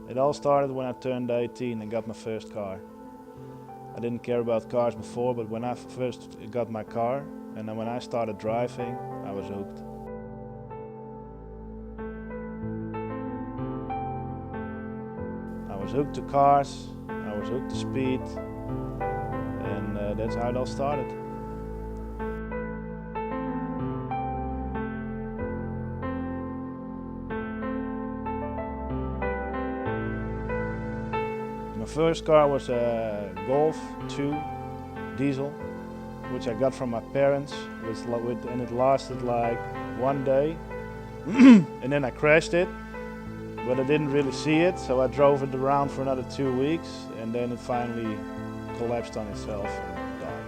It all started when I turned 18 and got my first car. I didn't care about cars before, but when I first got my car and then when I started driving, I was hooked. I was hooked to cars, I was hooked to speed, and that's how it all started. My first car was a Golf 2 diesel, which I got from my parents, and it lasted like 1 day, and then I crashed it, but I didn't really see it, so I drove it around for another 2 weeks, and then it finally collapsed on itself and died.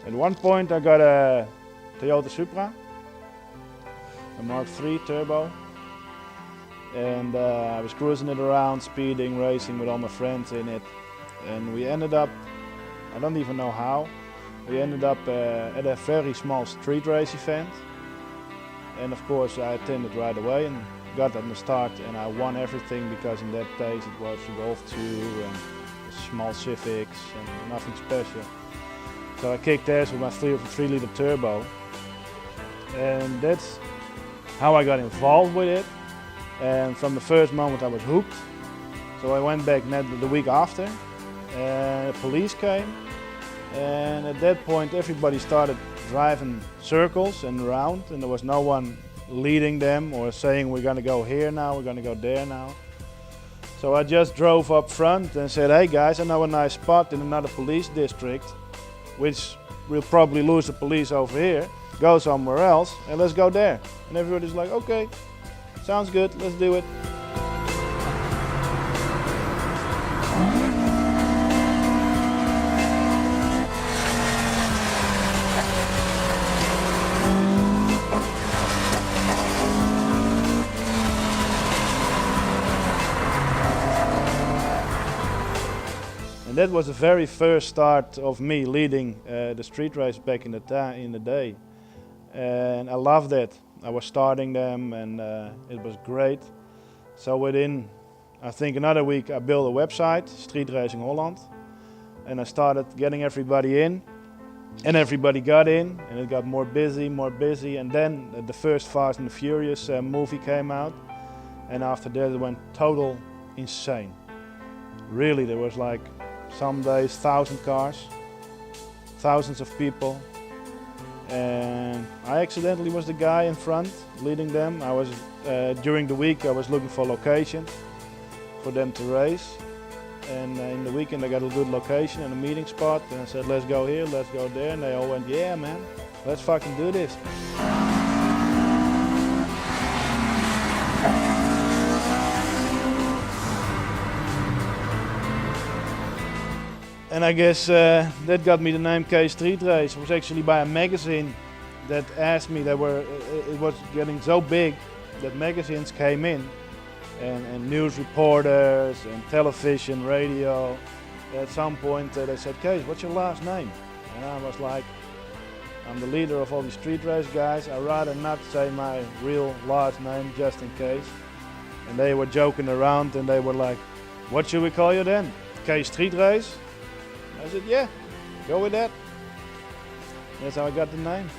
At one point I got a Toyota Supra, a Mark III turbo, and I was cruising it around, speeding, racing with all my friends in it, and we ended up, I don't even know how, we ended up at a very small street race event, and of course I attended right away and got on the start, and I won everything because in that days it was a Golf 2 and small Civics and nothing special. So I kicked ass with my 3-liter turbo, and that's how I got involved with it. And from the first moment I was hooked. So I went back the week after, and the police came, and at that point everybody started driving circles and around, and there was no one leading them or saying we're gonna go here now, we're gonna go there now. So I just drove up front and said, hey guys, I know a nice spot in another police district, which we'll probably lose the police over here, go somewhere else and let's go there. And everybody's like, okay, sounds good, let's do it. And that was the very first start of me leading the street race back in the day. And I loved it. I was starting them, and it was great. So within, I think, another week, I built a website, Street Racing Holland, and I started getting everybody in, and everybody got in, and it got more busy, and then the first Fast and the Furious movie came out, and after that it went total insane. Really, there was like some days 1,000 cars, thousands of people. And I accidentally was the guy in front leading them. I was during the week I was looking for locations for them to race, and in the weekend I got a good location and a meeting spot, and I said let's go here, let's go there, and they all went, yeah man, let's fucking do this. And I guess that got me the name Kees Street Race. It was actually by a magazine that asked me. It was getting so big that magazines came in, and news reporters and television, radio. At some point they said, Kees, what's your last name? And I was like, I'm the leader of all these street race guys. I'd rather not say my real last name just in case. And they were joking around and they were like, what should we call you then? Kees Street Race? I said, yeah, go with that. That's how I got the name.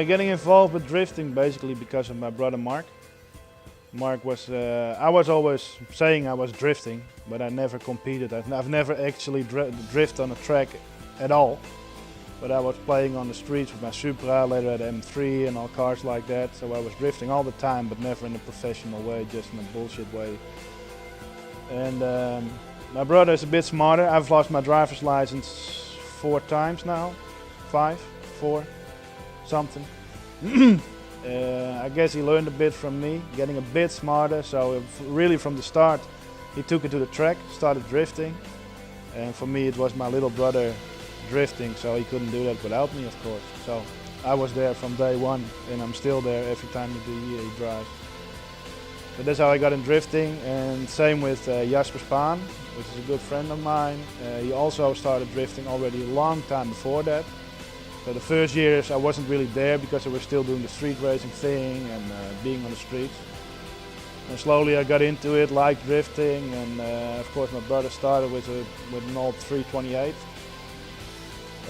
Getting involved with drifting basically because of my brother Mark. Mark was, I was always saying I was drifting, but I never competed. I've never actually drifted on a track at all. But I was playing on the streets with my Supra, later at M3 and all cars like that. So I was drifting all the time, but never in a professional way, just in a bullshit way. And My brother is a bit smarter. I've lost my driver's license 4 times now, 5, 4, something. I guess he learned a bit from me, getting a bit smarter. So really from the start, he took it to the track, started drifting. And for me, it was my little brother drifting, so he couldn't do that without me, of course. So I was there from day one, and I'm still there every time he drives. So that's how I got in drifting, and same with Jasper Spaan, which is a good friend of mine. He also started drifting already a long time before that. So the first years I wasn't really there because I was still doing the street racing thing and being on the streets. And slowly I got into it, liked drifting, and of course my brother started with an old 328.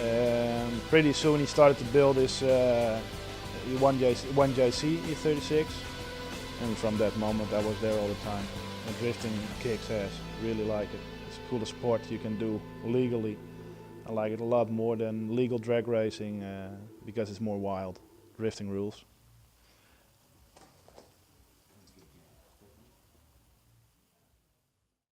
And pretty soon he started to build his 1JC E36. And from that moment I was there all the time. And drifting kicks ass, really like it. It's the coolest sport you can do legally. I like it a lot more than legal drag racing because it's more wild, drifting rules.